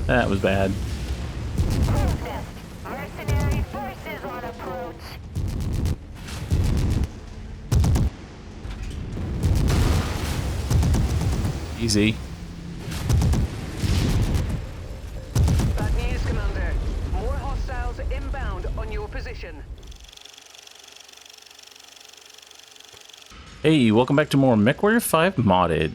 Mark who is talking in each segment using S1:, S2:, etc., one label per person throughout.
S1: That was bad.
S2: Mercenary forces on approach.
S1: Easy.
S3: Bad news, Commander. More hostiles inbound on your position.
S1: Hey, welcome back to more MechWarrior 5 Modded.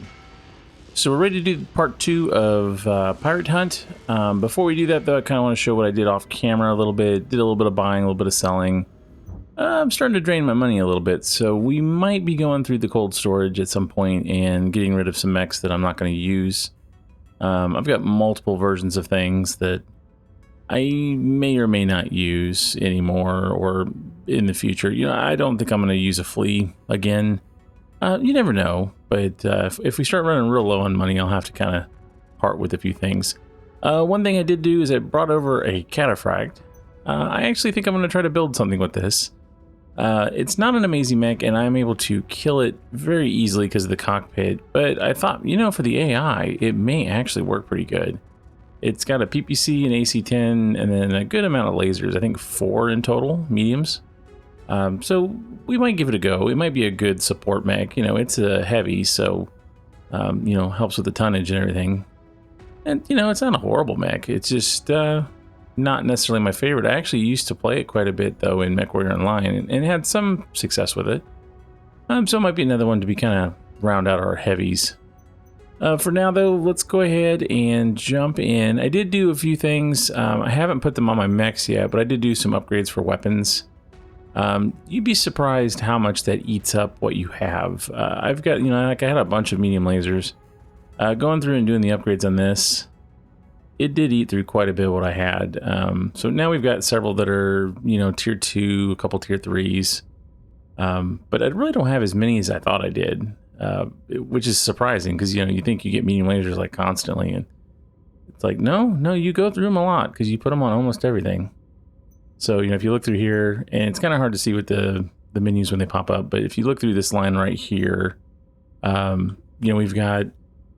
S1: So we're ready to do part 2 of Pirate Hunt. Before we do that, though, I kind of want to show what I did off camera a little bit. Did a little bit of buying, a little bit of selling. I'm starting to drain my money a little bit, so we might be going through the cold storage at some point and getting rid of some mechs that I'm not going to use. I've got multiple versions of things that I may or may not use anymore or in the future. You know, I don't think I'm going to use a flea again. You never know, but if we start running real low on money, I'll have to kind of part with a few things. One thing I did do is I brought over a cataphract. I actually think I'm going to try to build something with this. It's not an amazing mech, and I'm able to kill it very easily because of the cockpit, but I thought, you know, for the AI, it may actually work pretty good. It's got a PPC, an AC-10, and then a good amount of lasers. I think 4 in total, mediums. So we might give it a go. It might be a good support mech. You know, it's a heavy, so, you know, helps with the tonnage and everything. And, you know, it's not a horrible mech. It's just not necessarily my favorite. I actually used to play it quite a bit, though, in MechWarrior Online, and had some success with it. So it might be another one to be kind of round out our heavies. For now, though, let's go ahead and jump in. I did do a few things. I haven't put them on my mechs yet, but I did do some upgrades for weapons. You'd be surprised how much that eats up what you have. I've got, you know, like I had a bunch of medium lasers. Going through and doing the upgrades on this, it did eat through quite a bit of what I had. So now we've got several that are, you know, tier 2, a couple tier 3s. But I really don't have as many as I thought I did, which is surprising because, you know, you think you get medium lasers like constantly, and it's like, no, you go through them a lot because you put them on almost everything. So, you know, if you look through here, and it's kind of hard to see with the menus when they pop up, but if you look through this line right here, you know, we've got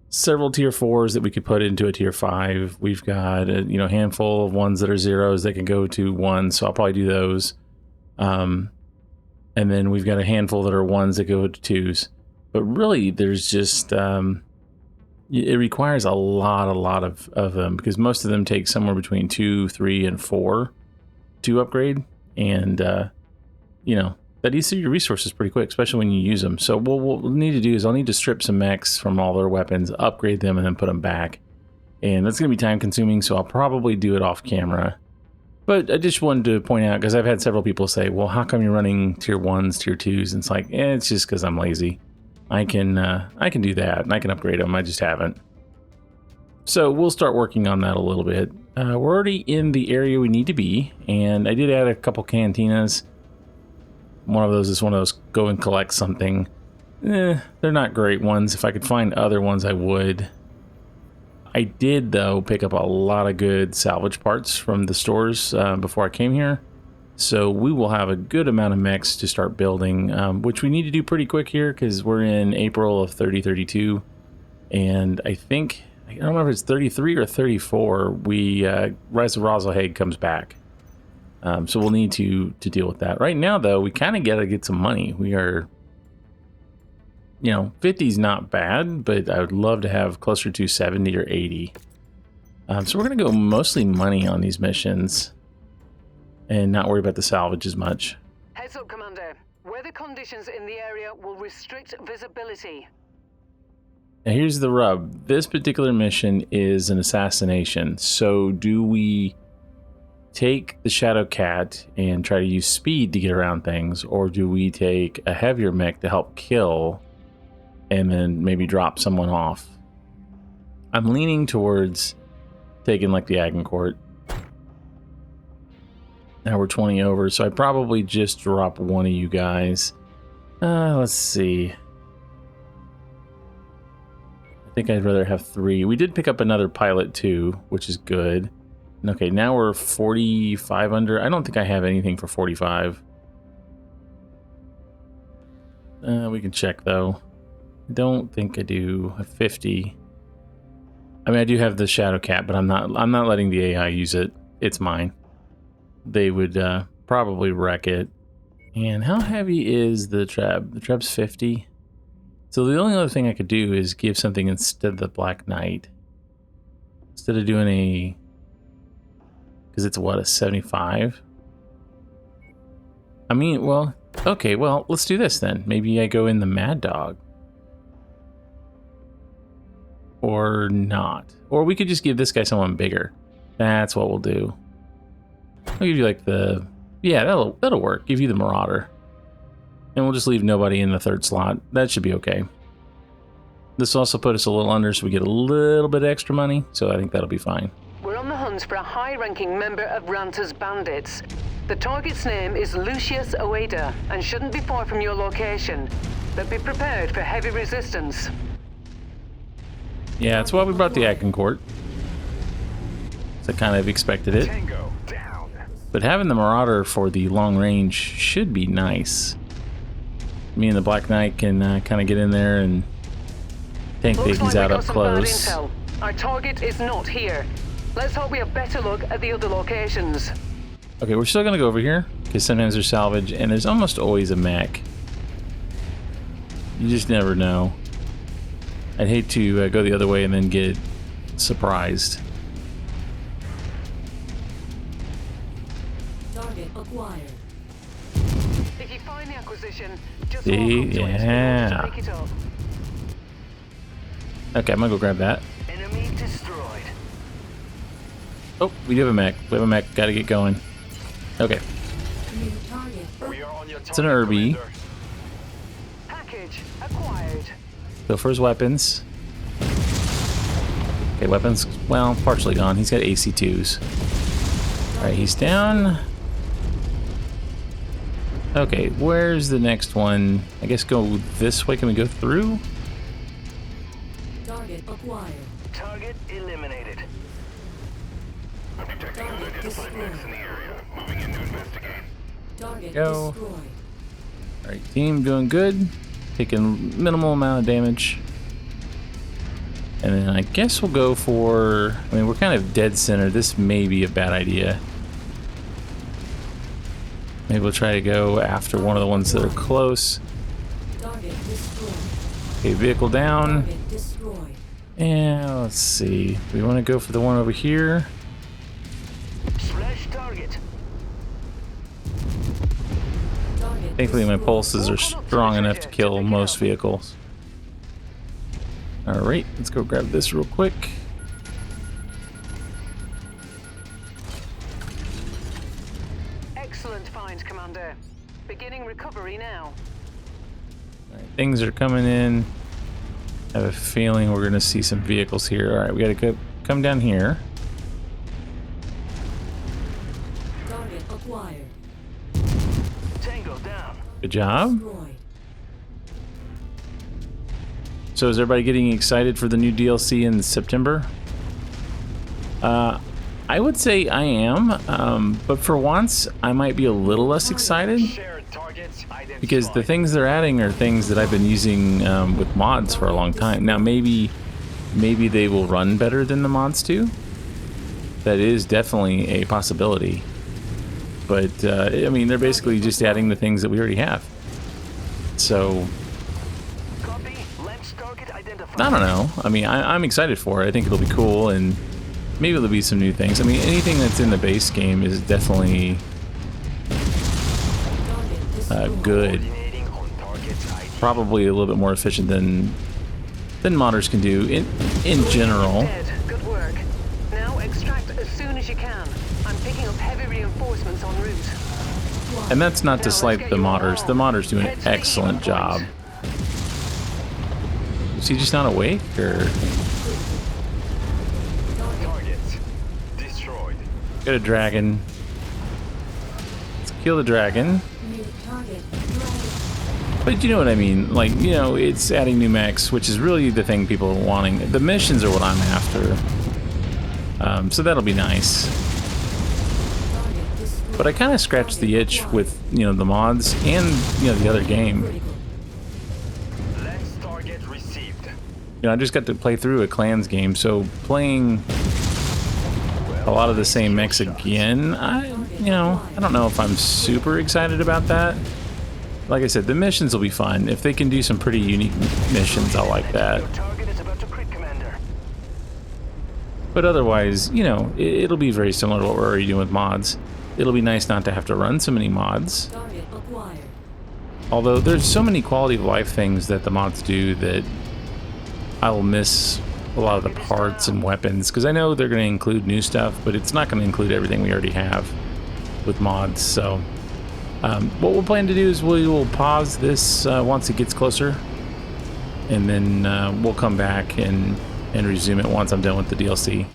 S1: several tier 4s that we could put into a tier 5. We've got a, you know, handful of ones that are 0s that can go to 1, so I'll probably do those. And then we've got a handful that are 1s that go to 2s. But really, there's just, it requires a lot of them, because most of them take somewhere between 2, 3, and 4 to upgrade. And, you know, that eats through your resources pretty quick, especially when you use them. So what we'll need to do is I'll need to strip some mechs from all their weapons, upgrade them, and then put them back. And that's going to be time consuming, so I'll probably do it off camera. But I just wanted to point out, because I've had several people say, well, how come you're running tier 1s, tier 2s? And it's like, it's just because I'm lazy. I can do that, and I can upgrade them. I just haven't. So we'll start working on that a little bit. We're already in the area we need to be, and I did add a couple cantinas. One of those is one of those go and collect something. They're not great ones. If I could find other ones, I would. I did, though, pick up a lot of good salvage parts from the stores before I came here. So we will have a good amount of mechs to start building, which we need to do pretty quick here because we're in April of 3032. And I think, I don't remember if it's 33 or 34, Rise of Razelhaig comes back. So we'll need to deal with that. Right now, though, we kind of got to get some money. We are, you know, 50 is not bad, but I would love to have closer to 70 or 80. So we're going to go mostly money on these missions and not worry about the salvage as much.
S3: Heads up, Commander. Weather conditions in the area will restrict visibility.
S1: Now here's the rub. This particular mission is an assassination. So do we take the Shadow Cat and try to use speed to get around things, or do we take a heavier mech to help kill and then maybe drop someone off? I'm leaning towards taking like the Agincourt. Now we're 20 over, so I probably just drop one of you guys. Let's see. I think I'd rather have 3. We did pick up another pilot too, which is good. Okay, now we're 45 under. I don't think I have anything for 45. We can check though. I don't think I do. A 50. I mean, I do have the Shadow Cat, but I'm not letting the AI use it. It's mine. They would probably wreck it. And how heavy is the Treb? The Treb's 50. So the only other thing I could do is give something instead of the Black Knight. Instead of doing a... Because it's what, a 75? I mean, well, okay, well, let's do this then. Maybe I go in the Mad Dog. Or not. Or we could just give this guy someone bigger. That's what we'll do. I'll give you like the... Yeah, that'll work. Give you the Marauder. And we'll just leave nobody in the third slot. That should be okay. This will also put us a little under so we get a little bit extra money. So I think that'll be fine.
S3: We're on the hunt for a high-ranking member of Ranta's bandits. The target's name is Lucius Oeda and shouldn't be far from your location. But be prepared for heavy resistance.
S1: Yeah, that's why we brought the Agincourt. So I kind of expected it.
S4: Tango down.
S1: But having the Marauder for the long range should be nice. Me and the Black Knight can kind of get in there and tank
S3: Looks
S1: babies
S3: like
S1: out
S3: we
S1: up
S3: got some
S1: close.
S3: bad intel. Our target is not here. Let's hope we have better look at the other locations.
S1: Okay, we're still gonna go over here because sometimes there's salvage and there's almost always a mech. You just never know. I'd hate to go the other way and then get surprised.
S5: Target acquired.
S3: If you find the acquisition, just
S1: See?
S3: walk up to it
S1: Yeah.
S3: to pick it up.
S1: Okay, I'm gonna go grab that.
S4: Enemy destroyed.
S1: Oh, we do have a mech. We have a mech. Gotta get going. Okay,
S5: New target.
S4: We are on your
S1: it's an
S4: target,
S1: Irby.
S4: Commander.
S3: Package acquired.
S1: Go for his weapons. Okay, weapons, well, partially gone. He's got AC2s. Alright, he's down. Okay, where's the next one? I guess go this way. Can we go through?
S5: Target acquired.
S4: Target eliminated. I'm detecting
S5: Target
S4: unidentified mechs in
S5: destroyed.
S4: the area. Moving in to investigate.
S5: Target
S1: Go.
S5: destroyed.
S1: Alright, team doing good. Taking minimal amount of damage. And then I guess we'll go for... I mean, we're kind of dead center. This may be a bad idea. Maybe we'll try to go after one of the ones that are close.
S5: Target destroyed.
S1: Okay, vehicle down.
S5: Target destroyed.
S1: And let's see. We want to go for the one over here.
S4: Slash target.
S5: Target
S1: Thankfully, my
S5: destroyed.
S1: pulses are strong enough to kill most vehicles. Alright, let's go grab this real quick.
S3: Excellent find, Commander. Beginning recovery now.
S1: Alright, things are coming in. I have a feeling we're going to see some vehicles here. Alright, we got to come down here.
S5: Target acquired.
S4: Tango down.
S1: Good job.
S5: Destroyed.
S1: So is everybody getting excited for the new DLC in September? I would say I am, but for once, I might be a little less excited
S4: Shared targets identified.
S1: because the things they're adding are things that I've been using with mods for a long time. Now, maybe they will run better than the mods do. That is definitely a possibility. But, I mean, they're basically just adding the things that we already have. So...
S4: Copy. Lens target identified.
S1: I don't know. I mean, I'm excited for it. I think it'll be cool, and maybe there'll be some new things. I mean, anything that's in the base game is definitely
S5: Target destroyed.
S1: good.
S4: Coordinating on target's ID.
S1: Probably a little bit more efficient than modders can do in general.
S3: Dead. Good work. Now extract as soon as you can. I'm picking up heavy reinforcements en route.
S1: And that's not to slight the modders. The modders do an excellent job. Is he just not awake, or
S4: Targets destroyed.
S1: got a dragon? Let's kill the dragon.
S5: New target acquired.
S1: But you know what I mean, like, you know, it's adding new mechs, which is really the thing people are wanting. The missions are what I'm after. So that'll be nice.
S5: Target destroyed.
S1: But I kind of scratched the itch with, you know, the mods and, you know, the other game.
S5: Critical.
S4: Lens target received.
S1: I just got to play through a clans game, so playing a lot of the same mechs again, I don't know if I'm super excited about that. Like I said, the missions will be fun. If they can do some pretty unique missions, I'll like that.
S4: Your target is about to crit, Commander.
S1: But otherwise, it'll be very similar to what we're already doing with mods. It'll be nice not to have to run so many mods.
S5: Target acquired.
S1: Although there's so many quality of life things that the mods do that I will miss a lot of the parts and weapons, because I know they're going to include new stuff, but it's not going to include everything we already have with mods. So what we'll plan to do is we will pause this once it gets closer, and then we'll come back and resume it once I'm done with the DLC.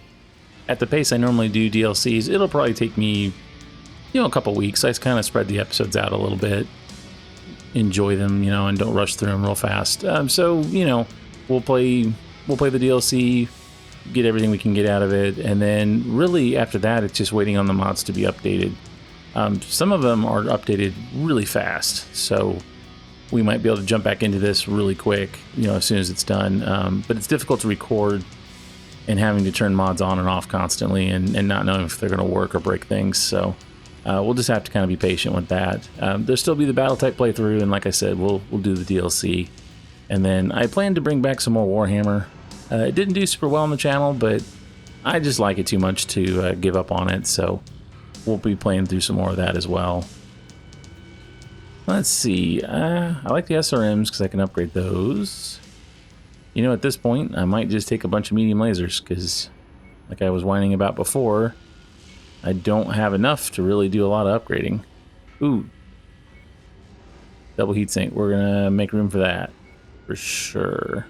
S1: At the pace I normally do DLCs, it'll probably take me a couple weeks. I kind of spread the episodes out a little bit, enjoy them, and don't rush through them real fast. So we'll play the DLC, get everything we can get out of it, and then really after that it's just waiting on the mods to be updated. Some of them are updated really fast, so we might be able to jump back into this really quick, as soon as it's done. But it's difficult to record and having to turn mods on and off constantly and not knowing if they're going to work or break things. So we'll just have to kind of be patient with that. There'll still be the battle type playthrough, and like I said, we'll do the DLC. And then I plan to bring back some more Warhammer. It didn't do super well on the channel, but I just like it too much to give up on it, so we'll be playing through some more of that as well. Let's see. I like the SRMs because I can upgrade those. At this point, I might just take a bunch of medium lasers because, like I was whining about before, I don't have enough to really do a lot of upgrading. Ooh. Double heatsink. We're going to make room for that. For sure.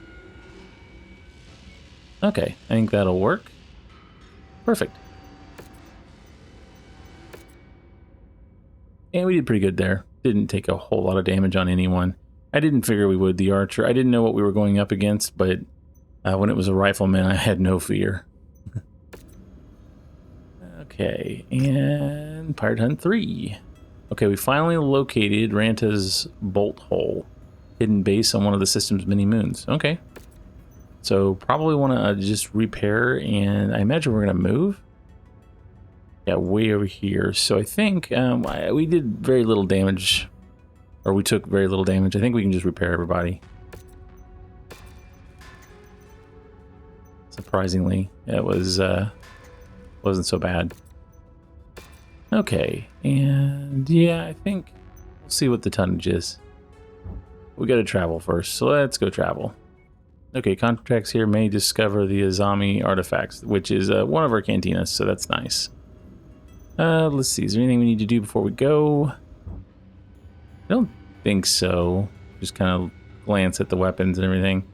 S1: Okay, I think that'll work. Perfect. And we did pretty good there. Didn't take a whole lot of damage on anyone. I didn't figure we would, the archer. I didn't know what we were going up against, but when it was a rifleman, I had no fear. Okay, and Pirate Hunt 3. Okay, we finally located Ranta's bolt hole. Hidden base on one of the system's many moons. Okay. So probably want to just repair, and I imagine we're going to move. Yeah, way over here. So I think we did very little damage, or we took very little damage. I think we can just repair everybody. Surprisingly, it wasn't so bad. Okay, and yeah, I think we'll see what the tonnage is. We got to travel first, so let's go travel. Okay, contracts here may discover the Azami artifacts, which is one of our cantinas, so that's nice. Let's see, is there anything we need to do before we go? I don't think so. Just kind of glance at the weapons and everything.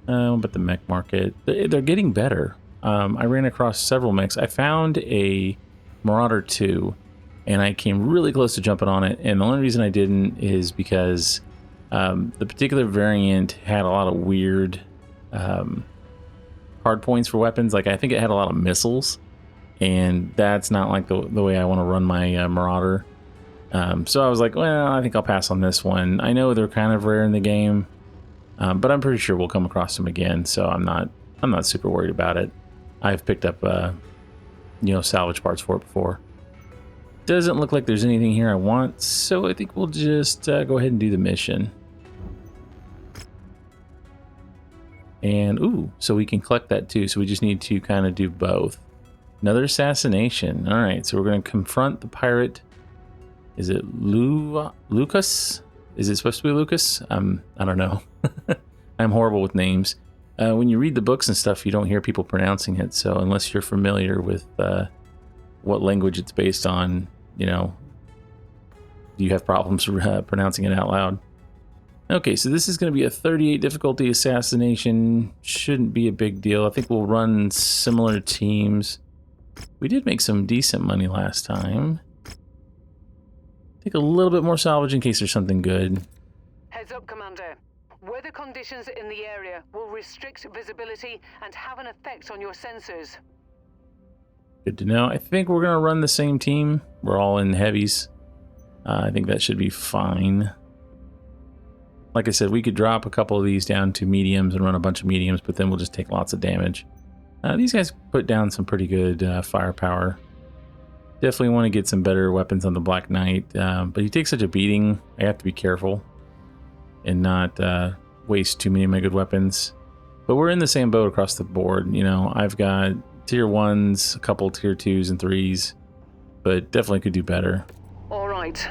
S1: But the mech market, they're getting better. I ran across several mechs. I found a Marauder 2, and I came really close to jumping on it, and the only reason I didn't is because the particular variant had a lot of weird hard points for weapons. Like, I think it had a lot of missiles, and that's not like the way I want to run my Marauder. So I was like, well, I think I'll pass on this one. I know they're kind of rare in the game, but I'm pretty sure we'll come across them again, so I'm not super worried about it. I've picked up salvage parts for it before. Doesn't look like there's anything here I want, so I think we'll just go ahead and do the mission. And ooh, so we can collect that too, so we just need to kind of do both. Another assassination. All right, so we're going to confront the pirate. Is it Lucas? Is it supposed to be Lucas? I don't know. I'm horrible with names. When you read the books and stuff, you don't hear people pronouncing it, so unless you're familiar with what language it's based on, you have problems pronouncing it out loud. Okay, so this is going to be a 38 difficulty assassination. Shouldn't be a big deal. I think we'll run similar teams. We did make some decent money last time. Take a little bit more salvage in case there's something good.
S3: Heads up, Commander. Weather conditions in the area will restrict visibility and have an effect on your sensors.
S1: Good to know. I think we're going to run the same team. We're all in heavies. I think that should be fine. Like I said, we could drop a couple of these down to mediums and run a bunch of mediums, but then we'll just take lots of damage. These guys put down some pretty good firepower. Definitely want to get some better weapons on the Black Knight, but he takes such a beating, I have to be careful and not waste too many of my good weapons. But we're in the same boat across the board. You know, I've got tier 1s, a couple tier 2s and 3s, but definitely could do better.
S3: All right.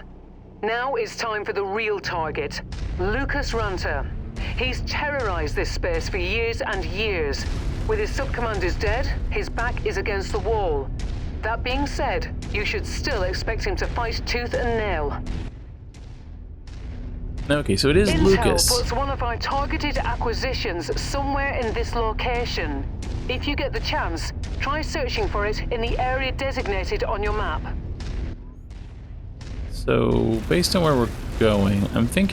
S3: Now it's time for the real target, Lucas Ranter. He's terrorized this space for years and years. With his sub-commanders dead, his back is against the wall. That being said, you should still expect him to fight tooth and nail.
S1: Okay, so it is
S3: Intel
S1: Lucas.
S3: puts one of our targeted acquisitions somewhere in this location. If you get the chance, try searching for it in the area designated on your map.
S1: So, based on where we're going, I think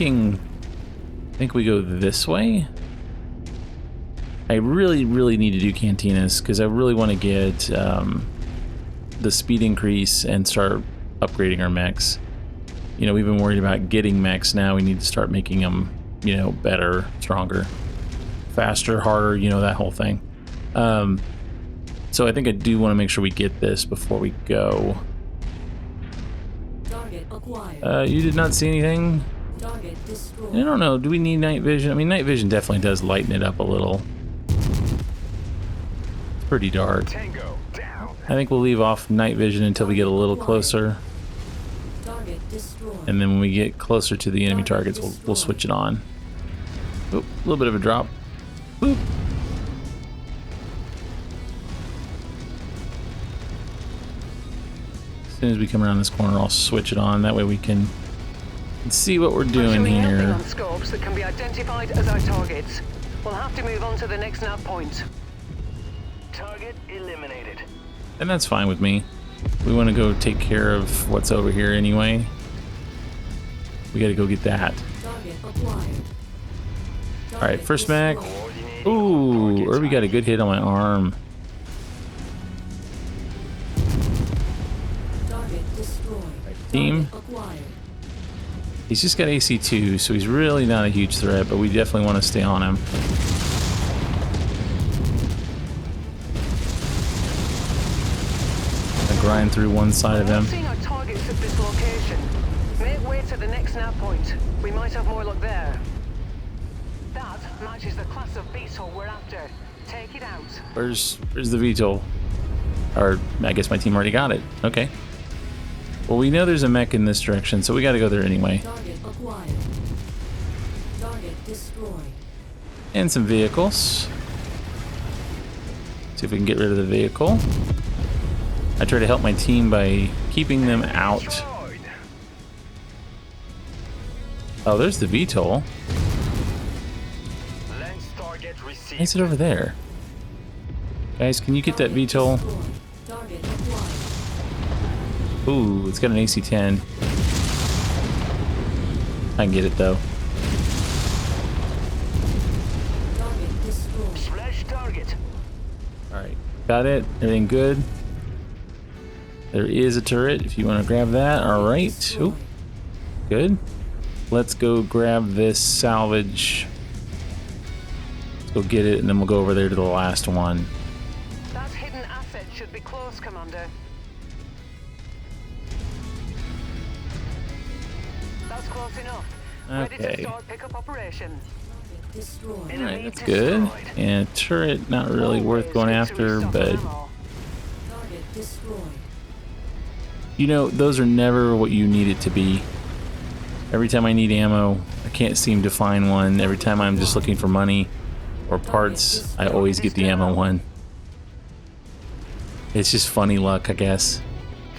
S1: we go this way. I really need to do cantinas because I really want to get the speed increase and start upgrading our mechs. You know, we've been worried about getting mechs. Now we need to start making them, you know, better, stronger, faster, harder, you know, that whole thing. So I think I do want to make sure we get this before we go.
S5: Target acquired.
S1: You did not see anything?
S5: Target destroyed.
S1: I don't know. Do we need night vision? I mean, night vision definitely does lighten it up a little. It's pretty dark.
S4: Tango down.
S1: I think we'll leave off night vision until we get a little closer.
S5: Target destroyed.
S1: And then when we get closer to the enemy targets, we'll switch it on. Oop, a little bit of a drop. Boop. As soon as we come around this corner, I'll switch it on. That way we can see what we're doing
S3: Showing nothing
S1: here.
S3: on scopes that can be identified as our targets. We'll have to move on to the next nav point.
S4: Target eliminated.
S1: And that's fine with me. We want to go take care of what's over here anyway. We got to go get that.
S5: Target acquired.
S1: All right, first mech.
S4: Coordinating
S1: Ooh,
S4: targets.
S1: Irby got a good hit on my arm.
S5: Target destroyed.
S1: Team.
S5: Target acquired.
S1: He's just got AC2, so he's really not a huge threat, but we definitely want to stay on him. I grind through one side of
S3: We're
S1: him.
S3: not seeing our targets at this location. Make way to the next nav point. We might have more luck there. That matches the class of beetle we're after. Take it out.
S1: Where's the VTOL? Or I guess my team already got it. Okay. Well, we know there's a mech in this direction, so we got to go there anyway.
S5: Target acquired. Target destroyed.
S1: And some vehicles. See if we can get rid of the vehicle. I try to help my team by keeping them out.
S4: Destroyed.
S1: Oh, there's the VTOL.
S4: Lens target received.
S1: Is it over there? Guys, can you get that VTOL?
S5: Destroyed. Target acquired.
S1: Ooh, it's got an AC-10. I can get it though.
S5: Target destroyed.
S4: Splash target.
S1: Alright, got it. Everything good. There is a turret if you want to grab that. Alright. Oop, good. Let's go grab this salvage. Let's go get it and then we'll go over there to the last one.
S3: That hidden asset should be close, Commander. That's close enough. Ready to
S1: Okay.
S3: start pickup operation.
S5: Target destroyed.
S1: Alright, that's good. And a turret, not really worth going after, but
S5: Target destroyed.
S1: you know, those are never what you need it to be. Every time I need ammo, I can't seem to find one. Every time I'm just looking for money or parts, I always get the ammo one. It's just funny luck, I guess.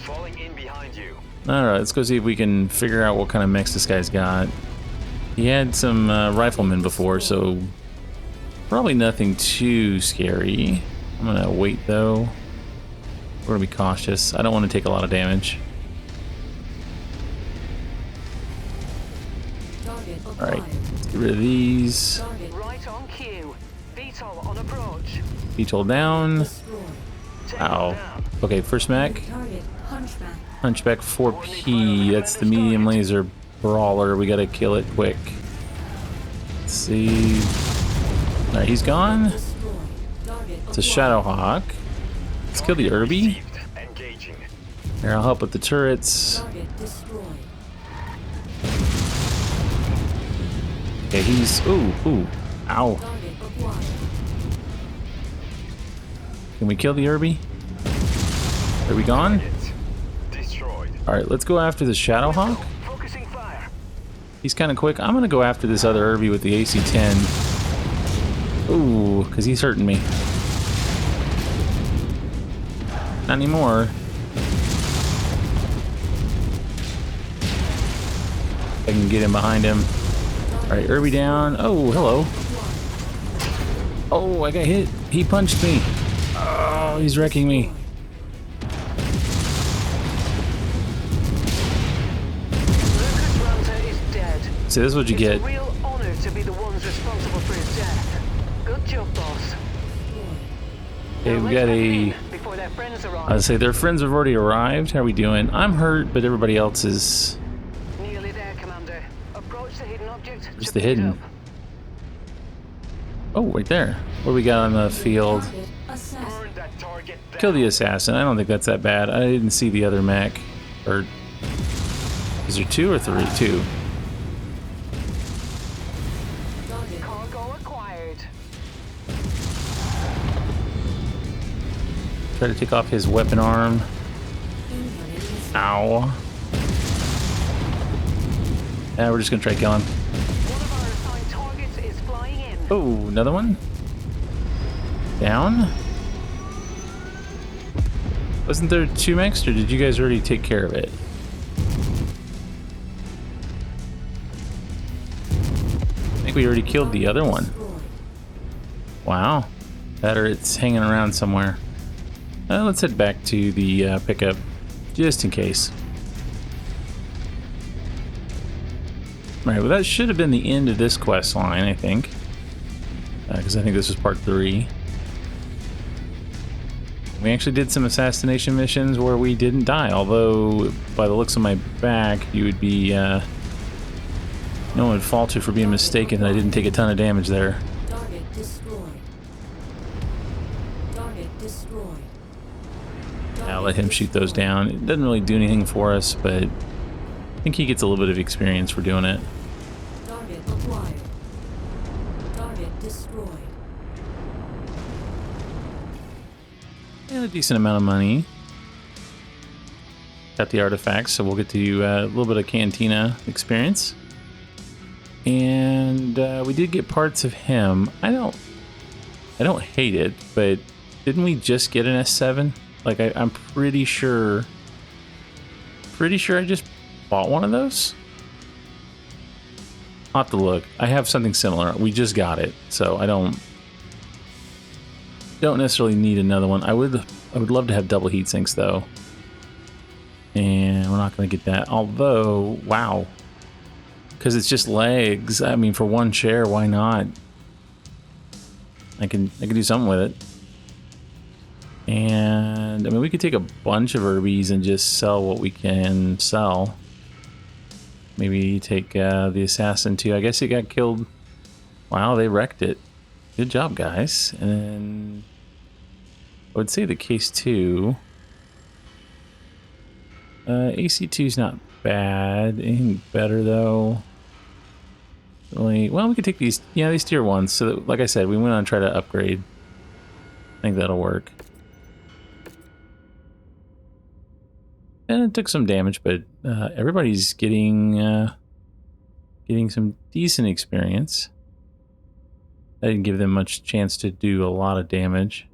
S4: Falling in behind you.
S1: Alright, let's go see if we can figure out what kind of mechs this guy's got. He had some riflemen before, so probably nothing too scary. I'm gonna wait though. We're gonna be cautious. I don't want to take a lot of damage.
S5: Target
S1: Alright,
S5: acquired.
S1: let's get rid of these.
S5: Target
S3: Right on cue. VTOL on approach.
S1: VTOL down.
S5: destroyed.
S4: Tango
S1: Ow.
S4: down.
S1: Okay, first mech.
S5: Target hunchback.
S1: Hunchback 4P. That's the medium laser brawler. We gotta kill it quick. Let's see. Alright, he's gone.
S5: Destroyed. Target
S1: It's a Shadowhawk. Let's kill the Irby.
S4: Received. Engaging.
S1: Here, I'll help with the turrets.
S5: Target destroyed.
S1: Okay, he's... Ooh. Ow.
S5: Target acquired.
S1: Can we kill the Irby? Are we gone?
S4: Target destroyed.
S1: Alright, let's go after the Shadowhawk.
S4: Focusing fire.
S1: He's kind of quick. I'm going to go after this other Irby with the AC-10. Ooh, because he's hurting me. Not anymore. I can get him behind him. Alright, Irby down. Oh, hello. Oh, I got hit. He punched me. Oh, he's wrecking me.
S3: Lucas Runter is dead.
S1: So this is what you
S3: It's
S1: get.
S3: a real honor to be the ones responsible for his death. Good job, boss.
S1: Okay,
S3: Now
S1: we
S3: let's
S1: got
S3: have
S1: a...
S3: in before their friends arrive.
S1: I'd say their friends have already arrived. How are we doing? I'm hurt, but everybody else is...
S3: Nearly there, Commander. Approach the hidden object.
S1: Just
S3: to
S1: the
S3: pick it
S1: hidden.
S3: up.
S1: Oh, right there. What do we got on the field?
S5: Target assassin.
S4: Burn that target down.
S1: Kill the assassin. I don't think that's that bad. I didn't see the other mech. Or... Is there 2 or 3? 2.
S5: Target
S3: Cargo acquired.
S1: Try to take off his weapon arm.
S5: incoming missile.
S1: Ow. We're just gonna try to kill him.
S3: One of our assigned targets is flying in.
S1: Oh, another one. Down. Wasn't there 2 mechs, or did you guys already take care of it? I think we already killed the other one.
S5: Destroyed.
S1: Wow. That or it's hanging around somewhere. Let's head back to the pickup, just in case. Alright, well that should have been the end of this quest line, I think. Because I think this was part 3. We actually did some assassination missions where we didn't die, although by the looks of my back, you would be... no one would fault you for being mistaken that I didn't take a ton of damage there.
S5: Target destroyed. Target destroyed.
S1: I'll let him shoot those down. It doesn't really do anything for us, but I think he gets a little bit of experience for doing it.
S5: Target acquired. Target destroyed.
S1: Yeah, a decent amount of money. Got the artifacts, so we'll get to a little bit of cantina experience. And we did get parts of him. I don't hate it, but didn't we just get an S7? Like I'm pretty sure I just bought one of those. I'll have to look. I have something similar. We just got it, so I don't necessarily need another one. I would love to have double heat sinks though, and we're not going to get that. Although, wow, because it's just legs. I mean, for one share, why not? I can do something with it. And I mean, we could take a bunch of Irbies and just sell what we can sell. Maybe take the assassin too. I guess it got killed. Wow, they wrecked it. Good job, guys. And then I would say the case 2. AC2 is not bad. Anything better though? Really, well, we could take these. Yeah, these tier 1s. So that, like I said, we went on to try to upgrade. I think that'll work. And it took some damage, but everybody's getting some decent experience. I didn't give them much chance to do a lot of damage.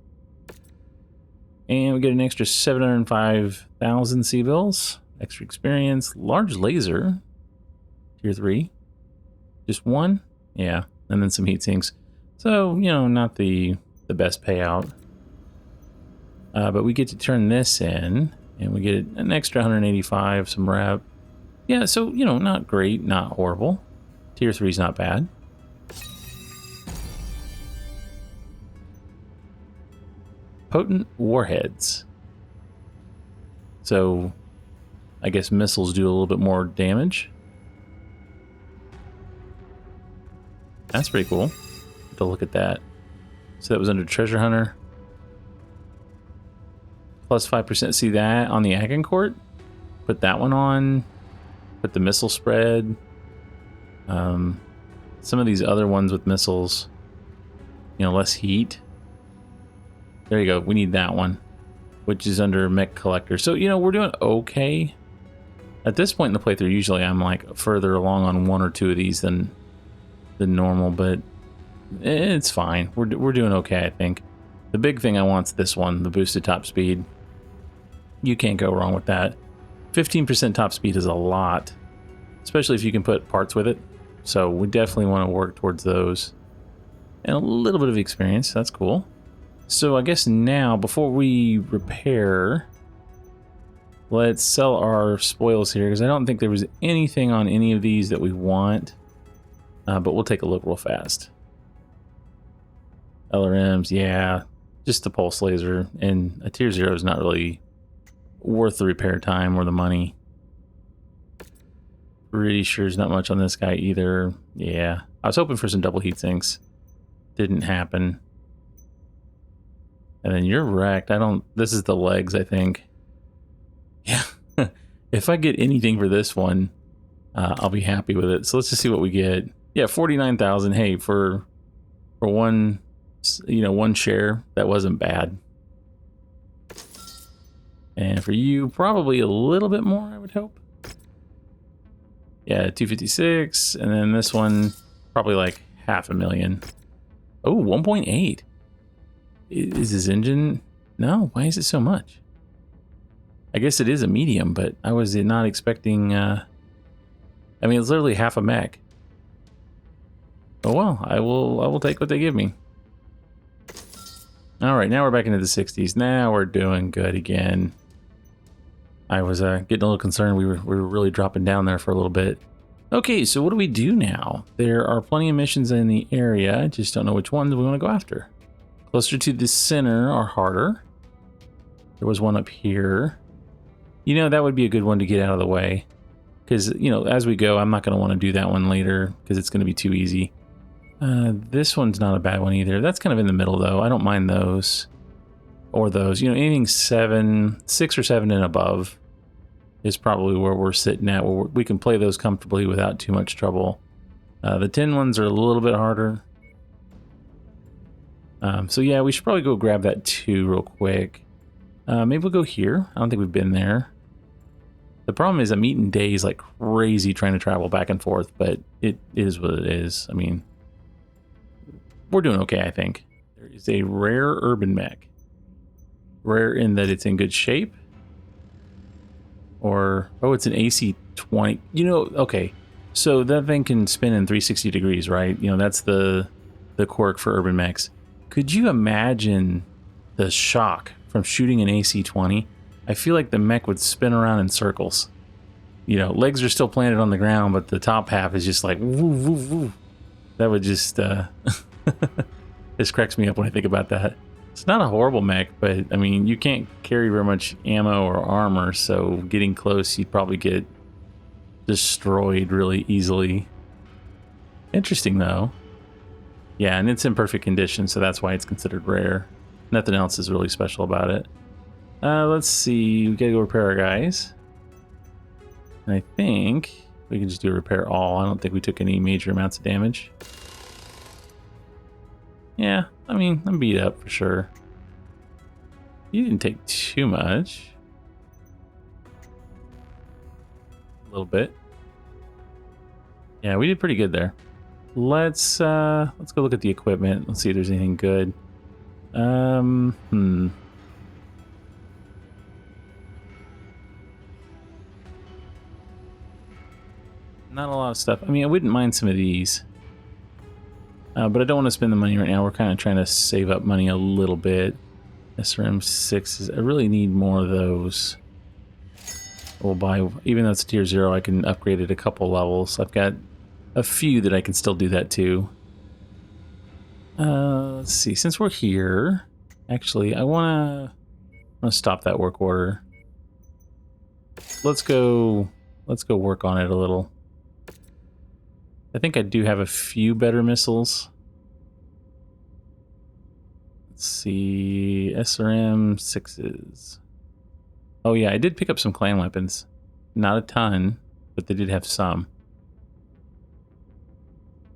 S1: And we get an extra 705,000 C-bills, extra experience, large laser, tier 3. Just 1? Yeah, and then some heat sinks. So, you know, not the best payout. But we get to turn this in. And we get an extra 185, some rep. Yeah, so, you know, not great, not horrible. Tier 3 is not bad. Potent warheads. So, I guess missiles do a little bit more damage. That's pretty cool. To look at that. So that was under Treasure Hunter. Plus 5%. See that on the Agincourt? Put that one on. Put the missile spread. Some of these other ones with missiles, you know, less heat. There you go. We need that one, which is under Mech Collector. So, you know, we're doing okay. At this point in the playthrough, usually I'm like further along on one or two of these than normal, but it's fine. We're doing okay, I think. The big thing I want is this one, the boosted top speed. You can't go wrong with that. 15% top speed is a lot, especially if you can put parts with it. So we definitely want to work towards those. And a little bit of experience, that's cool. So I guess now, before we repair, let's sell our spoils here, because I don't think there was anything on any of these that we want. But we'll take a look real fast. LRMs, yeah, just the pulse laser, and a tier 0 is not really worth the repair time or the money. Pretty sure there's not much on this guy either. Yeah, I was hoping for some double heat sinks. Didn't happen. And then you're wrecked. This is the legs, I think. Yeah, if I get anything for this one, I'll be happy with it. So let's just see what we get. Yeah, 49,000. Hey, for one, you know, one share, that wasn't bad. And for you, probably a little bit more, I would hope. Yeah, 256, and then this one, probably like 500,000. Oh, 1.8. Is this engine? No, why is it so much? I guess it is a medium, but I was not expecting, I mean, it's literally half a mech. Oh well, I will take what they give me. All right, now we're back into the 60s. Now we're doing good again. I was getting a little concerned. We were really dropping down there for a little bit. Okay, so what do we do now? There are plenty of missions in the area. I just don't know which ones we want to go after. Closer to the center are harder. There was one up here. You know, that would be a good one to get out of the way. Because, you know, as we go, I'm not going to want to do that one later because it's going to be too easy. This one's not a bad one either. That's kind of in the middle, though. I don't mind those. Or those. You know, anything 6 or 7 and above is probably where we're sitting at. Where we can play those comfortably without too much trouble. The 10 ones are a little bit harder. So yeah, we should probably go grab that 2 real quick. Maybe we'll go here. I don't think we've been there. The problem is I'm eating days like crazy trying to travel back and forth, but it is what it is. I mean, we're doing okay, I think. There is a rare urban mech. Rare in that it's in good shape. Or, oh, it's an AC-20. You know, okay. So that thing can spin in 360 degrees, right? You know, that's the quirk for urban mechs. Could you imagine the shock from shooting an AC-20? I feel like the mech would spin around in circles. You know, legs are still planted on the ground, but the top half is just like woo, woo, woo. That would just this cracks me up when I think about that. It's not a horrible mech, but I mean, you can't carry very much ammo or armor, so getting close, you'd probably get destroyed really easily. Interesting though. Yeah, and it's in perfect condition, so that's why it's considered rare. Nothing else is really special about it. Let's see, we gotta go repair our guys. And I think we can just do repair all. I don't think we took any major amounts of damage. Yeah, I mean, I'm beat up for sure. You didn't take too much. A little bit. Yeah, we did pretty good there. Let's go look at the equipment. Let's see if there's anything good. Not a lot of stuff. I mean, I wouldn't mind some of these. But I don't want to spend the money right now. We're kind of trying to save up money a little bit. SRM 6s. I really need more of those. We'll buy, even though it's tier 0, I can upgrade it a couple levels. I've got a few that I can still do that too. Let's see. Since we're here, actually, I want to stop that work order. Let's go work on it a little. I think I do have a few better missiles. Let's see, SRM 6s. Oh yeah, I did pick up some clan weapons. Not a ton, but they did have some.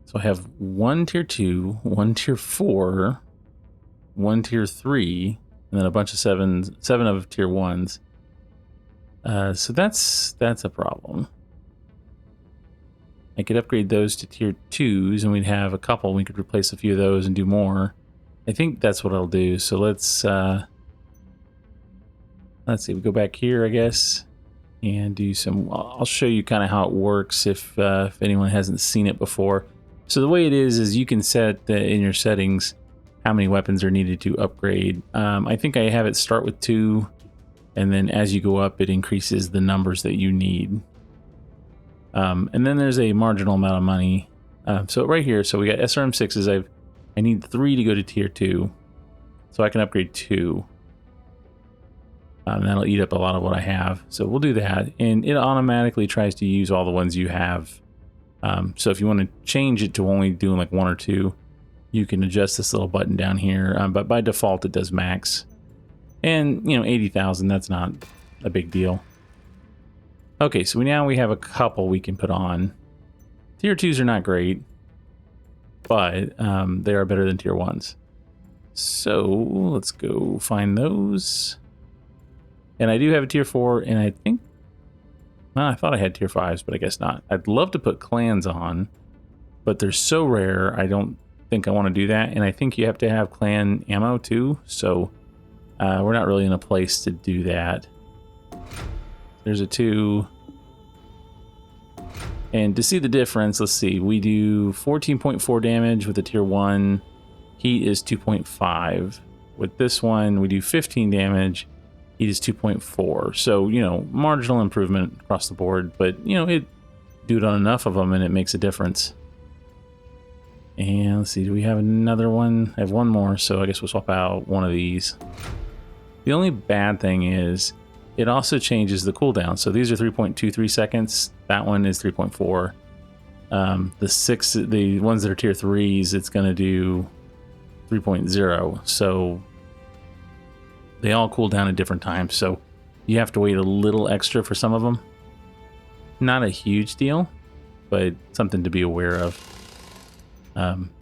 S1: So I have one tier 2, one tier 4, one tier 3, and then a bunch of 7 of tier 1s. So that's a problem. I could upgrade those to tier 2s, and we'd have a couple. We could replace a few of those and do more. I think that's what I'll do. So let's see. We go back here, I guess, and do some. I'll show you kind of how it works if anyone hasn't seen it before. So the way it is you can set in your settings how many weapons are needed to upgrade. I think I have it start with 2, and then as you go up, it increases the numbers that you need. And then there's a marginal amount of money. So right here, so we got SRM 6s. I need 3 to go to tier 2, so I can upgrade 2. That'll eat up a lot of what I have, so we'll do that. And it automatically tries to use all the ones you have. So if you want to change it to only doing like 1 or 2, you can adjust this little button down here. But by default, it does max. And, you know, 80,000, that's not a big deal. Okay, so now we have a couple we can put on. Tier 2s are not great, but they are better than tier 1s. So let's go find those. And I do have a tier 4, and I think, well, I thought I had tier 5s, but I guess not. I'd love to put clans on, but they're so rare, I don't think I want to do that. And I think you have to have clan ammo too, so we're not really in a place to do that. There's a 2. And to see the difference, let's see. We do 14.4 damage with a tier 1. Heat is 2.5. With this one, we do 15 damage. Heat is 2.4. So, you know, marginal improvement across the board. But, you know, it do it on enough of them and it makes a difference. And let's see, do we have another one? I have one more, so I guess we'll swap out one of these. The only bad thing is it also changes the cooldown. So these are 3.23 seconds. That one is 3.4. The ones that are tier 3s, it's going to do 3.0. So they all cool down at different times. So you have to wait a little extra for some of them. Not a huge deal, but something to be aware of.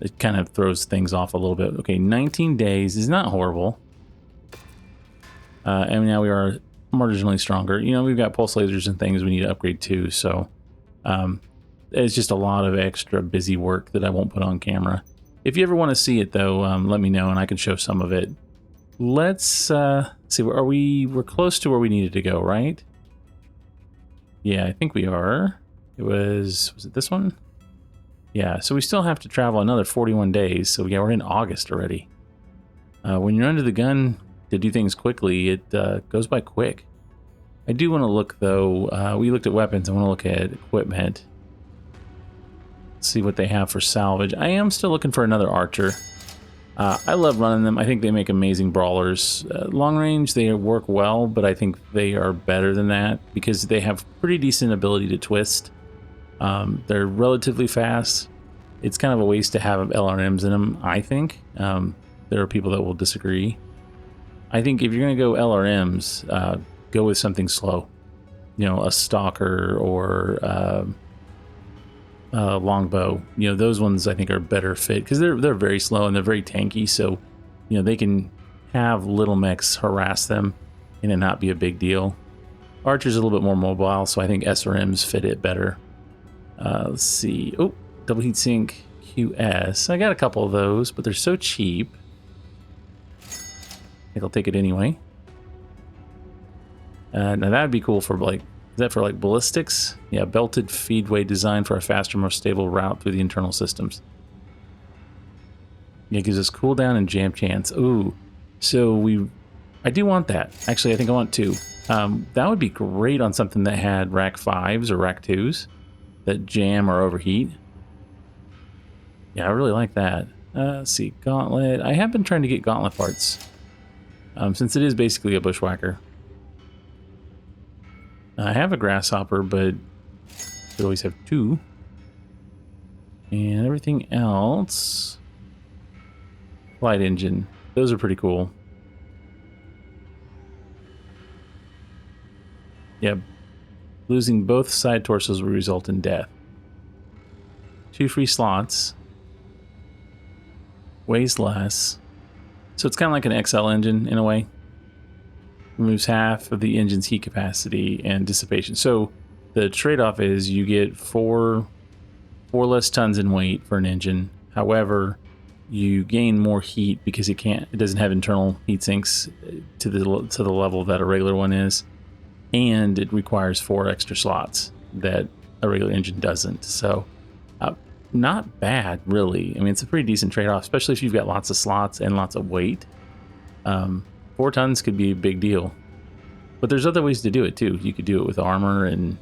S1: It kind of throws things off a little bit. Okay, 19 days is not horrible. And now we are marginally stronger. You know, we've got pulse lasers and things we need to upgrade too, so it's just a lot of extra busy work that I won't put on camera. If you ever want to see it though, let me know and I can show some of it. Let's see, we're close to where we needed to go, right? Yeah, I think we are. Was it this one? Yeah, so we still have to travel another 41 days, so yeah, we're in August already. When you're under the gun to do things quickly, it goes by quick. I do want to look though, we looked at weapons, I want to look at equipment. See what they have for salvage. I am still looking for another archer. I love running them. I think they make amazing brawlers. Long range, they work well, but I think they are better than that because they have pretty decent ability to twist. They're relatively fast. It's kind of a waste to have LRMs in them, I think. There are people that will disagree. I think if you're going to go LRMs, go with something slow. You know, a stalker or a longbow. You know, those ones I think are better fit because they're very slow and they're very tanky. So, you know, they can have little mechs harass them and it not be a big deal. Archer's a little bit more mobile, so I think SRMs fit it better. Let's see. Oh, double heat sink QS. I got a couple of those, but they're so cheap. I think I'll take it anyway. Now that'd be cool for like, is that for like ballistics? Yeah, belted feedway designed for a faster, more stable route through the internal systems. Yeah, it gives us cooldown and jam chance. Ooh, so I do want that. Actually, I think I want 2. That would be great on something that had rack 5s or rack 2s. That jam or overheat. Yeah, I really like that. Let's see, gauntlet. I have been trying to get gauntlet parts. Since it is basically a bushwhacker. I have a grasshopper, but I could always have 2. And everything else... Flight engine. Those are pretty cool. Yeah. Losing both side torsos will result in death. 2 free slots. Weighs less. So it's kind of like an XL engine in a way. Removes half of the engine's heat capacity and dissipation. So the trade-off is you get four less tons in weight for an engine. However, you gain more heat because it doesn't have internal heat sinks to the level that a regular one is, and it requires 4 extra slots that a regular engine doesn't. So not bad, really. I mean, it's a pretty decent trade-off, especially if you've got lots of slots and lots of weight. 4 tons could be a big deal. But there's other ways to do it, too. You could do it with armor and,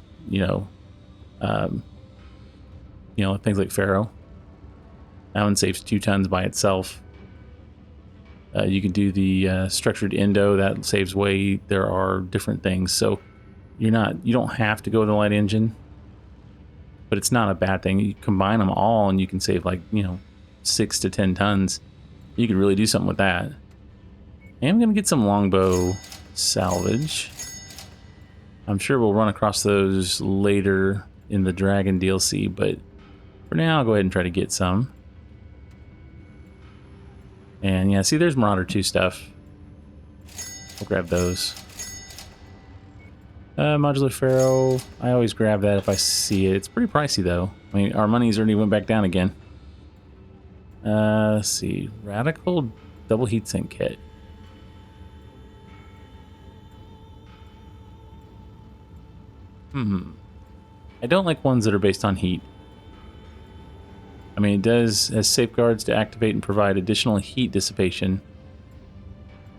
S1: things like Pharaoh. That one saves 2 tons by itself. You can do the structured endo. That saves weight. There are different things. So you don't have to go with a light engine. But it's not a bad thing. You combine them all and you can save 6 to 10 tons. You could really do something with that. And I'm going to get some longbow salvage. I'm sure we'll run across those later in the Dragon DLC, but for now I'll go ahead and try to get some. And yeah, see, there's Marauder 2 stuff. We'll grab those. Modular Pharaoh, I always grab that if I see it. It's pretty pricey though. I mean, our money's already went back down again. Let's see, Radical Double Heatsink Kit. I don't like ones that are based on heat. I mean, it has safeguards to activate and provide additional heat dissipation,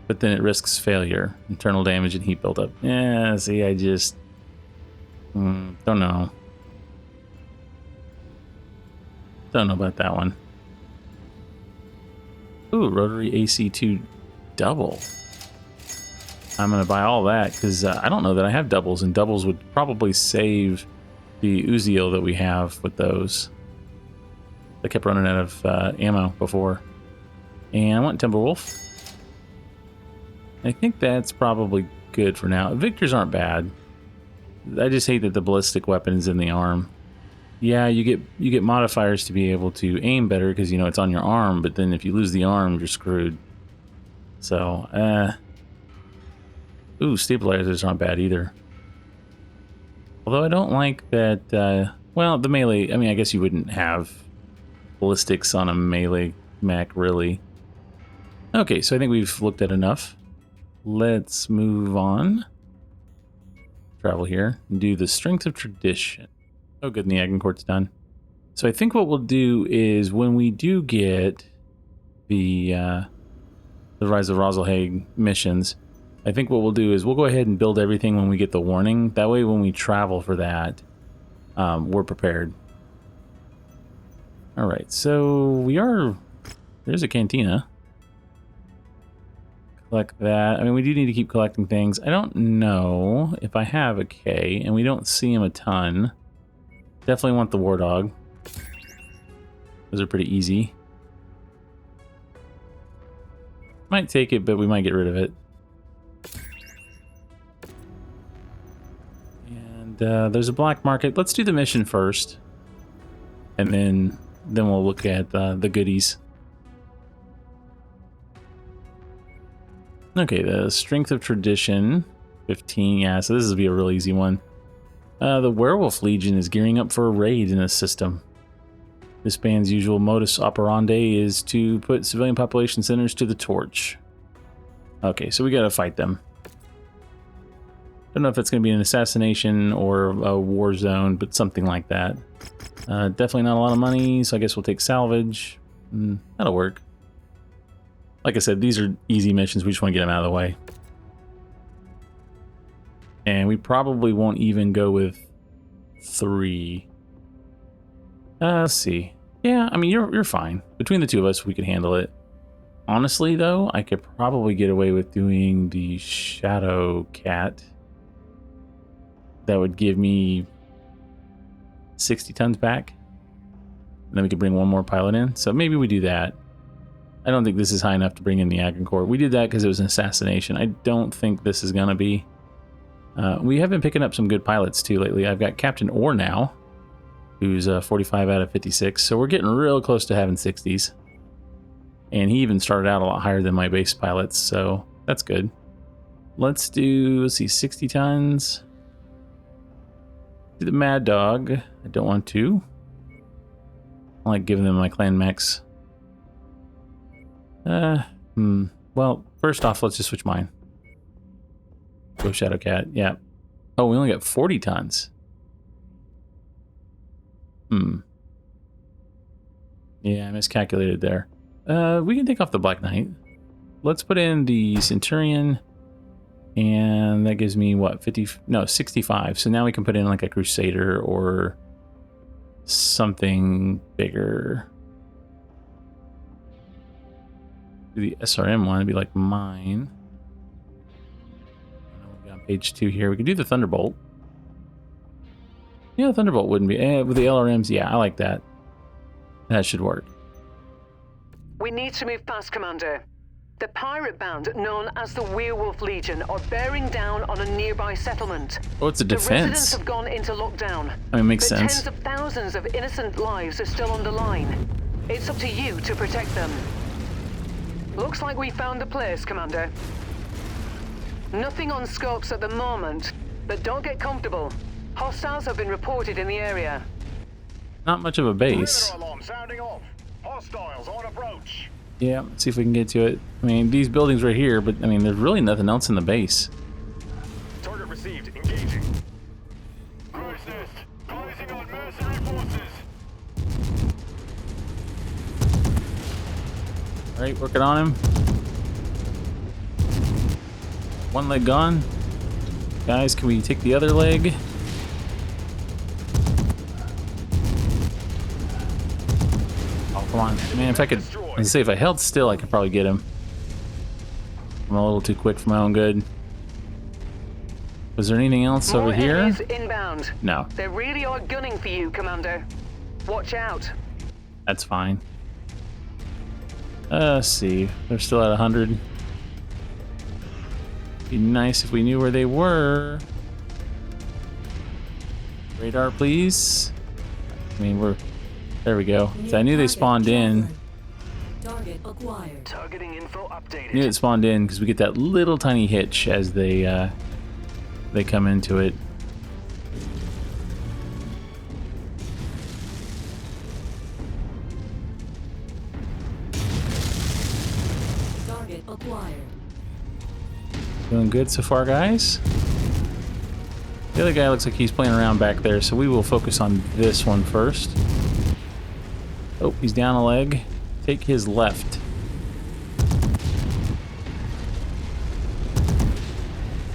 S1: but then it risks failure, internal damage, and heat buildup. Yeah, see, I just don't know. Don't know about that one. Ooh, rotary AC2 double. I'm going to buy all that because I don't know that I have doubles, and doubles would probably save the Uziel that we have with those. I kept running out of ammo before. And I want Timberwolf. I think that's probably good for now. Victors aren't bad. I just hate that the ballistic weapon is in the arm. Yeah, you get modifiers to be able to aim better because it's on your arm, but then if you lose the arm, you're screwed. So, ooh, stabilizers aren't bad either. Although I don't like that, well, the melee, I mean, I guess you wouldn't have ballistics on a melee mech, really. Okay, so I think we've looked at enough. Let's move on. Travel here and do the Strength of Tradition. Oh, good, and the Agincourt's done. So I think what we'll do is when we do get the Rise of Rosalhague missions, I think what we'll do is we'll go ahead and build everything when we get the warning. That way when we travel for that, we're prepared. Alright, so there's a cantina. Collect that. I mean, we do need to keep collecting things. I don't know if I have a K, and we don't see him a ton. Definitely want the War Dog. Those are pretty easy. Might take it, but we might get rid of it. And there's a black market. Let's do the mission first. And then we'll look at the goodies. Okay, the Strength of Tradition, 15. Yeah, so this will be a real easy one. The Werewolf Legion is gearing up for a raid in this system. This band's usual modus operandi is to put civilian population centers to the torch. Okay, so we gotta fight them. Don't know if it's gonna be an assassination or a war zone, but something like that. Definitely not a lot of money, so I guess we'll take salvage. That'll work. Like I said, these are easy missions. We just want to get them out of the way. And we probably won't even go with 3. Let's see. Yeah, I mean, you're fine. Between the two of us, we can handle it. Honestly, though, I could probably get away with doing the Shadow Cat. That would give me 60 tons back. And then we could bring one more pilot in. So maybe we do that. I don't think this is high enough to bring in the Agincourt. We did that because it was an assassination. I don't think this is going to be. We have been picking up some good pilots too lately. I've got Captain Orr now, who's 45 out of 56. So we're getting real close to having 60s. And he even started out a lot higher than my base pilots, so that's good. Let's see, 60 tons. Do the Mad Dog. I don't want to. I like giving them my clan mechs. Well, first off, let's just switch mine. Go Shadowcat, yeah. Oh, we only got 40 tons. Yeah, I miscalculated there. We can take off the Black Knight. Let's put in the Centurion. And that gives me, what, 50? No, 65. So now we can put in like a Crusader or something bigger. Do the SRM one, it'd be like mine. We're on page 2 here. We could do the Thunderbolt. Yeah, Thunderbolt wouldn't be. With the LRMs, yeah, I like that. That should work.
S3: We need to move fast, Commander. The pirate band, known as the Werewolf Legion, are bearing down on a nearby settlement.
S1: Oh, it's a
S3: The
S1: defense.
S3: residents have gone into lockdown.
S1: I mean, it makes
S3: but
S1: sense.
S3: Tens of thousands of innocent lives are still on the line. It's up to you to protect them. Looks like we found the place, Commander. Nothing on scopes at the moment, but don't get comfortable. Hostiles have been reported in the area.
S1: Not much of a base.
S4: Perimeter alarm sounding off. Hostiles on approach.
S1: Yeah, let's see if we can get to it. I mean, these buildings right here, but I mean, there's really nothing else in the base.
S4: Target received. Engaging. Crow's nest. Closing on mercenary forces.
S1: All right, working on him. One leg gone. Guys, can we take the other leg? Oh, come on. Man, if I could, I was say if I held still, I could probably get him. I'm a little too quick for my own good. Was there anything else over
S3: More
S1: here?
S3: enemies inbound.
S1: No,
S3: They really are gunning for you, Commander. Watch out.
S1: that's fine. Let's see. They're still at 100. Be nice if we knew where they were. Radar, please. I mean, we're... There we go. So I knew they spawned in.
S5: Target acquired.
S4: Targeting info updated.
S1: I knew it spawned in because we get that little tiny hitch as they come into it.
S5: Target acquired.
S1: Doing good so far, guys. The other guy looks like he's playing around back there, so we will focus on this one first. Oh, he's down a leg. Take his left.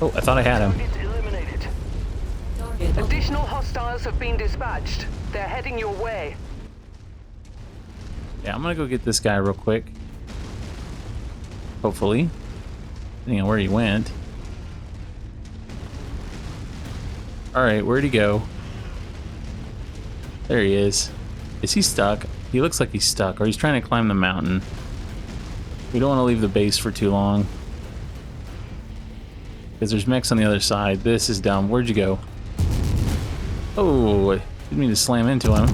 S1: Oh, I thought I had him.
S4: Target eliminated.
S5: Target
S3: Additional hostiles have been dispatched. They're heading your way.
S1: Yeah, I'm gonna go get this guy real quick. Hopefully. Depending on where he went. Alright, where'd he go? There he is. Is he stuck? He looks like he's stuck, or he's trying to climb the mountain. We don't want to leave the base for too long. Because there's mechs on the other side. This is dumb. Where'd you go? Oh, I didn't mean to slam into him.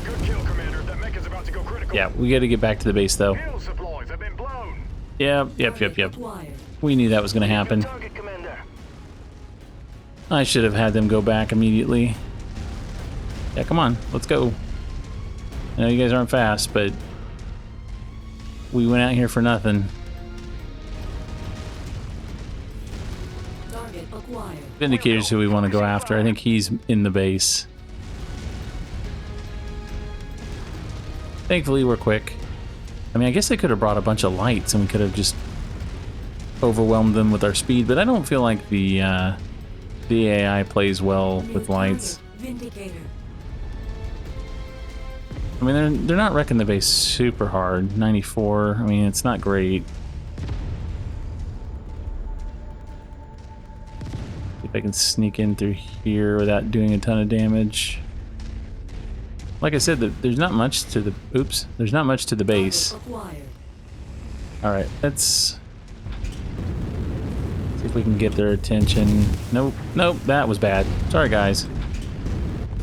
S4: Good kill, Commander. That mech is about to go critical.
S1: Yeah, we gotta get back to the base though.
S4: Fuel supplies have been blown.
S1: Yep.
S5: acquired.
S1: We knew that was gonna
S4: Good
S1: happen.
S4: target, Commander.
S1: I should have had them go back immediately. Yeah, come on, let's go. I know you guys aren't fast, but we went out here for nothing.
S5: Target acquired.
S1: Vindicator's who we want to go after. I think he's in the base. Thankfully, we're quick. I mean, I guess they could have brought a bunch of lights and we could have just overwhelmed them with our speed, but I don't feel like the AI plays well
S5: New
S1: with lights.
S5: target, Vindicator.
S1: I mean, they're not wrecking the base super hard. 94. I mean, it's not great. See if I can sneak in through here without doing a ton of damage. like I said, there's not much to the... Oops. There's not much to the base.
S5: Acquired.
S1: Alright, let's... see if we can get their attention. Nope. Nope, that was bad. Sorry, guys.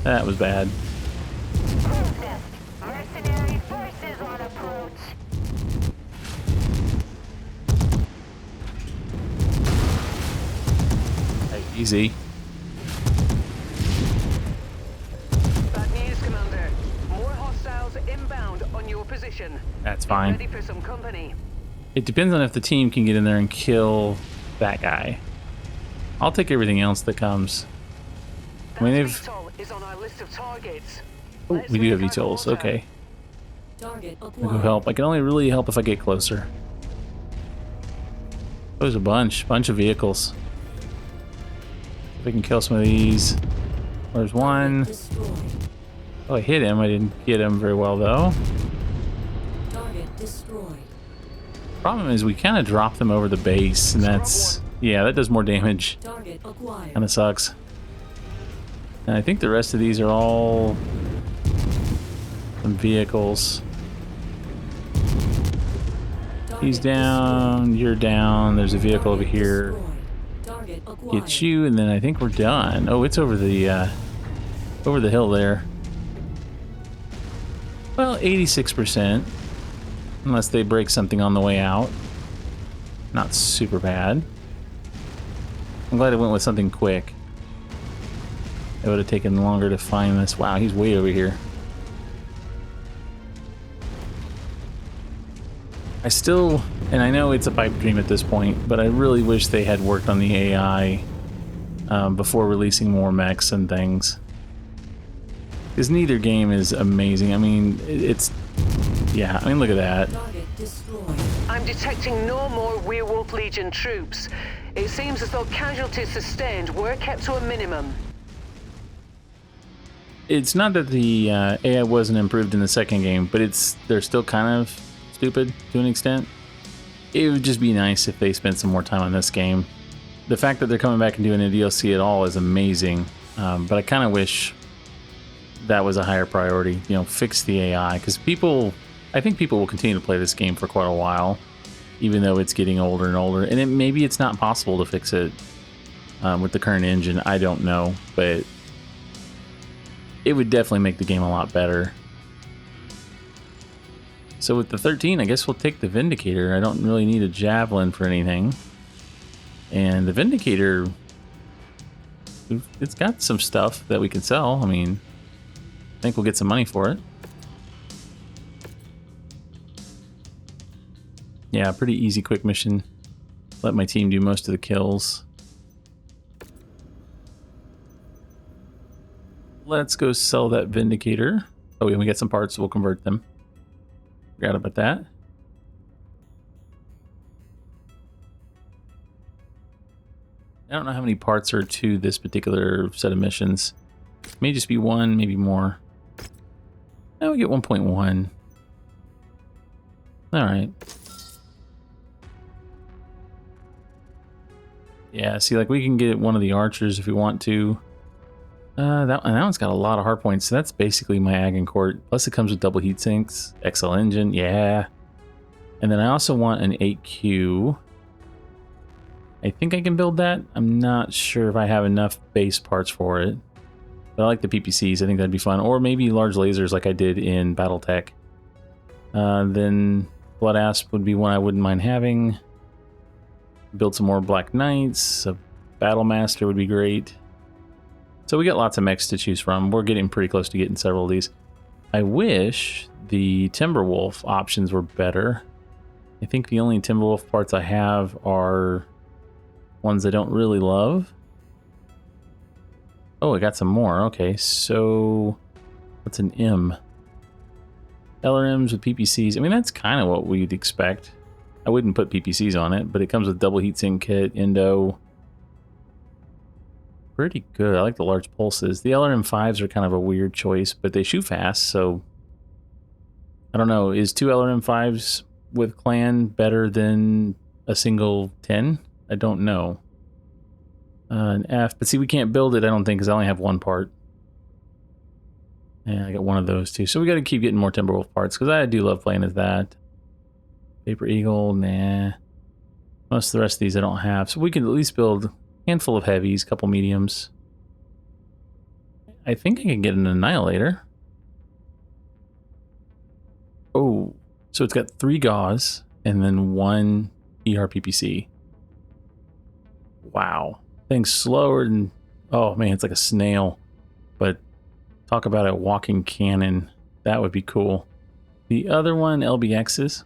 S1: That was bad.
S2: Processed. Mercenary forces on approach.
S1: Hey, easy.
S3: Bad news, Commander. More hostiles inbound on your position.
S1: That's
S3: Get
S1: fine.
S3: ready for some company.
S1: It depends on if the team can get in there and kill that guy. I'll take everything else that comes. I mean,
S3: That
S1: they've...
S3: VTOL is on our list of targets.
S1: Oh,
S3: Let's
S1: we do have
S3: make our
S1: VTOLs.
S3: quota.
S1: Okay.
S5: Target
S1: I'll go
S5: acquired.
S1: help. I can only really help if I get closer. There's a bunch of vehicles. If we can kill some of these. There's one.
S5: Destroyed.
S1: Oh, I hit him. I didn't get him very well, though.
S5: Target destroyed.
S1: Problem is we kind of drop them over the base, and that's... yeah, that does more damage.
S5: Target acquired.
S1: Kind of sucks. And I think the rest of these are all... some vehicles.
S5: Target
S1: He's down, you're down, there's a vehicle over here.
S5: destroyed. Target acquired.
S1: Get you, and then I think we're done. Oh, it's over the hill there. Well, 86%. Unless they break something on the way out. Not super bad. I'm glad it went with something quick. It would have taken longer to find this. Wow, he's way over here. I still, and I know it's a pipe dream at this point, but I really wish they had worked on the AI before releasing more mechs and things. Because neither game is amazing. I mean, it's... yeah, I mean, look at that.
S5: Target destroyed.
S3: I'm detecting no more Werewolf Legion troops. It seems as though casualties sustained were kept to a minimum.
S1: It's not that the AI wasn't improved in the second game, but they're still kind of stupid to an extent. It would just be nice if they spent some more time on this game. The fact that they're coming back and doing a DLC at all is amazing, but I kind of wish that was a higher priority. You know, fix the AI, because I think people will continue to play this game for quite a while, even though it's getting older and older. And maybe it's not possible to fix it with the current engine. I don't know, but it would definitely make the game a lot better. So with the 13, I guess we'll take the Vindicator. I don't really need a Javelin for anything. And the Vindicator, it's got some stuff that we can sell. I mean, I think we'll get some money for it. Yeah, pretty easy, quick mission. Let my team do most of the kills. Let's go sell that Vindicator. Oh, we get some parts, so we'll convert them. Forgot about that. I don't know how many parts are to this particular set of missions. May just be one, maybe more. Now we get 1.1. Alright. Yeah, see, like, we can get one of the archers if we want to. That one's got a lot of hard points, so that's basically my Agincourt. Plus it comes with double heat sinks, XL engine, yeah. And then I also want an 8Q. I think I can build that. I'm not sure if I have enough base parts for it. But I like the PPCs, I think that'd be fun. Or maybe large lasers like I did in BattleTech. Then Blood Asp would be one I wouldn't mind having. Build some more Black Knights. A Battlemaster would be great. So we got lots of mechs to choose from. We're getting pretty close to getting several of these. I wish the Timberwolf options were better. I think the only Timberwolf parts I have are ones I don't really love. Oh, I got some more. Okay, so what's an M? LRMs with PPCs. I mean, that's kind of what we'd expect. I wouldn't put PPCs on it, but it comes with double heatsink kit, Indo. Pretty good. I like the large pulses. The LRM5s are kind of a weird choice, but they shoot fast, so I don't know. Is 2 LRM5s with Clan better than a single 10? I don't know. An F, but see, we can't build it, I don't think, because I only have one part. Yeah, I got one of those too. So we got to keep getting more Timberwolf parts because I do love playing as that. Paper Eagle, nah. Most of the rest of these I don't have. So we can at least build a handful of heavies, couple mediums. I think I can get an Annihilator. Oh, so it's got 3 gauze and then 1 ERPPC. Wow. Thing's slower than... Oh man, it's like a snail. But talk about a walking cannon. That would be cool. The other one, LBX's.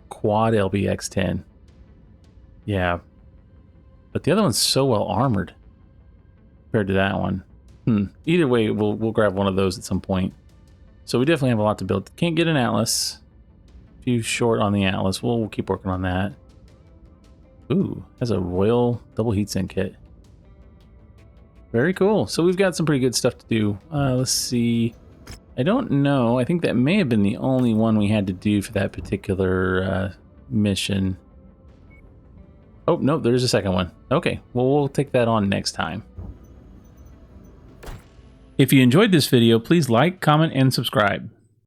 S1: Quad LBX-10. Yeah. But the other one's so well armored compared to that one. Either way, we'll grab one of those at some point. So we definitely have a lot to build. Can't get an Atlas. A few short on the Atlas. We'll keep working on that. Ooh, has a Royal double heatsink kit. Very cool. So we've got some pretty good stuff to do. Let's see. I don't know. I think that may have been the only one we had to do for that particular mission. Oh, no, there's a second one. Okay, well, we'll take that on next time. If you enjoyed this video, please like, comment, and subscribe.